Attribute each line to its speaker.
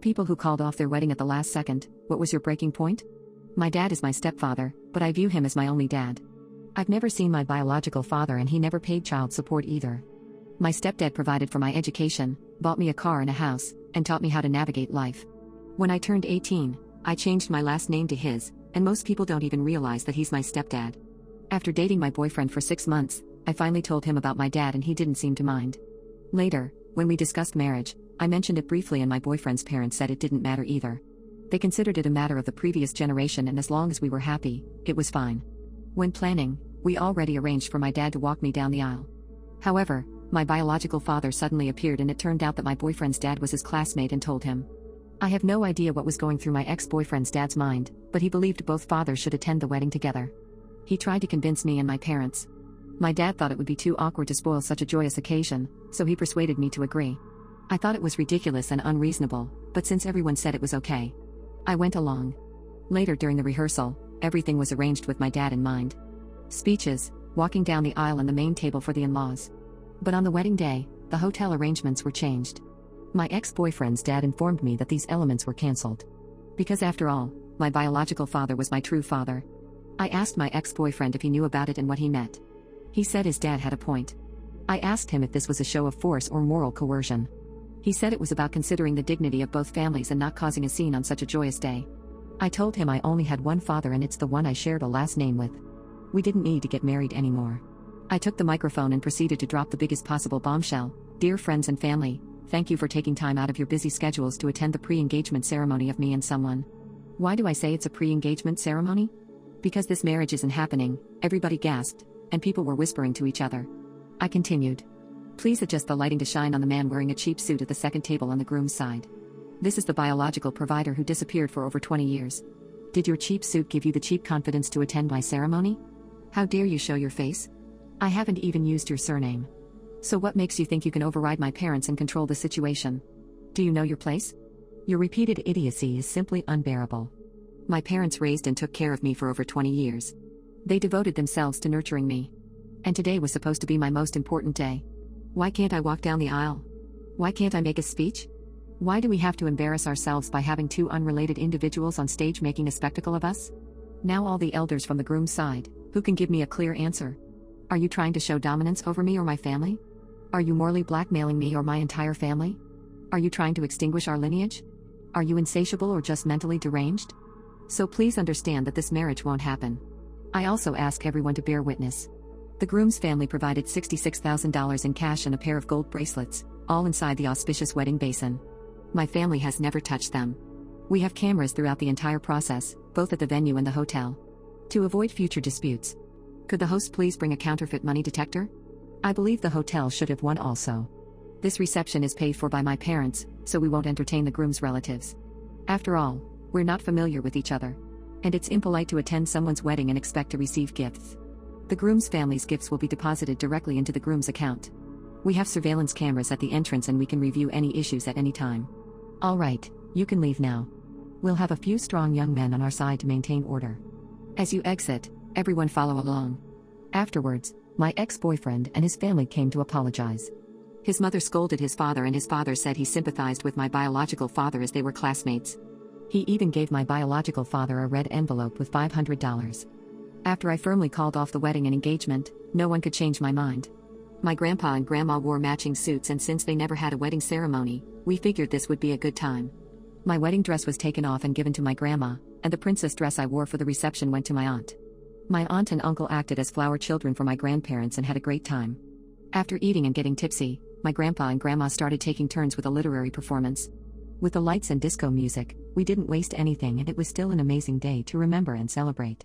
Speaker 1: People who called off their wedding at the last second, what was your breaking point? My dad is my stepfather, but I view him as my only dad. I've never seen my biological father and he never paid child support either. My stepdad provided for my education, bought me a car and a house, and taught me how to navigate life. When I turned 18, I changed my last name to his, and most people don't even realize that he's my stepdad. After dating my boyfriend for 6 months, I finally told him about my dad and he didn't seem to mind. Later, when we discussed marriage, I mentioned it briefly and my boyfriend's parents said it didn't matter either. They considered it a matter of the previous generation and as long as we were happy, it was fine. When planning, we already arranged for my dad to walk me down the aisle. However, my biological father suddenly appeared and it turned out that my boyfriend's dad was his classmate and told him. I have no idea what was going through my ex-boyfriend's dad's mind, but he believed both fathers should attend the wedding together. He tried to convince me and my parents. My dad thought it would be too awkward to spoil such a joyous occasion, so he persuaded me to agree. I thought it was ridiculous and unreasonable, but since everyone said it was okay, I went along. Later during the rehearsal, everything was arranged with my dad in mind. Speeches, walking down the aisle and the main table for the in-laws. But on the wedding day, the hotel arrangements were changed. My ex-boyfriend's dad informed me that these elements were cancelled. Because after all, my biological father was my true father. I asked my ex-boyfriend if he knew about it and what he meant. He said his dad had a point. I asked him if this was a show of force or moral coercion. He said it was about considering the dignity of both families and not causing a scene on such a joyous day. I told him I only had one father and it's the one I shared a last name with. We didn't need to get married anymore. I took the microphone and proceeded to drop the biggest possible bombshell. Dear friends and family, thank you for taking time out of your busy schedules to attend the pre-engagement ceremony of me and someone. Why do I say it's a pre-engagement ceremony? Because this marriage isn't happening, everybody gasped, and people were whispering to each other. I continued. Please adjust the lighting to shine on the man wearing a cheap suit at the second table on the groom's side. This is the biological provider who disappeared for over 20 years. Did your cheap suit give you the cheap confidence to attend my ceremony? How dare you show your face? I haven't even used your surname. So what makes you think you can override my parents and control the situation? Do you know your place? Your repeated idiocy is simply unbearable. My parents raised and took care of me for over 20 years. They devoted themselves to nurturing me. And today was supposed to be my most important day. Why can't I walk down the aisle? Why can't I make a speech? Why do we have to embarrass ourselves by having two unrelated individuals on stage making a spectacle of us? Now all the elders from the groom's side, who can give me a clear answer? Are you trying to show dominance over me or my family? Are you morally blackmailing me or my entire family? Are you trying to extinguish our lineage? Are you insatiable or just mentally deranged? So please understand that this marriage won't happen. I also ask everyone to bear witness. The groom's family provided $66,000 in cash and a pair of gold bracelets, all inside the auspicious wedding basin. My family has never touched them. We have cameras throughout the entire process, both at the venue and the hotel. To avoid future disputes, could the host please bring a counterfeit money detector? I believe the hotel should have one also. This reception is paid for by my parents, so we won't entertain the groom's relatives. After all, we're not familiar with each other. And it's impolite to attend someone's wedding and expect to receive gifts. The groom's family's gifts will be deposited directly into the groom's account. We have surveillance cameras at the entrance and we can review any issues at any time. All right, you can leave now. We'll have a few strong young men on our side to maintain order. As you exit, everyone follow along. Afterwards, my ex-boyfriend and his family came to apologize. His mother scolded his father and his father said he sympathized with my biological father as they were classmates. He even gave my biological father a red envelope with $500. After I firmly called off the wedding and engagement, no one could change my mind. My grandpa and grandma wore matching suits and since they never had a wedding ceremony, we figured this would be a good time. My wedding dress was taken off and given to my grandma, and the princess dress I wore for the reception went to my aunt. My aunt and uncle acted as flower children for my grandparents and had a great time. After eating and getting tipsy, my grandpa and grandma started taking turns with a literary performance. With the lights and disco music, we didn't waste anything and it was still an amazing day to remember and celebrate.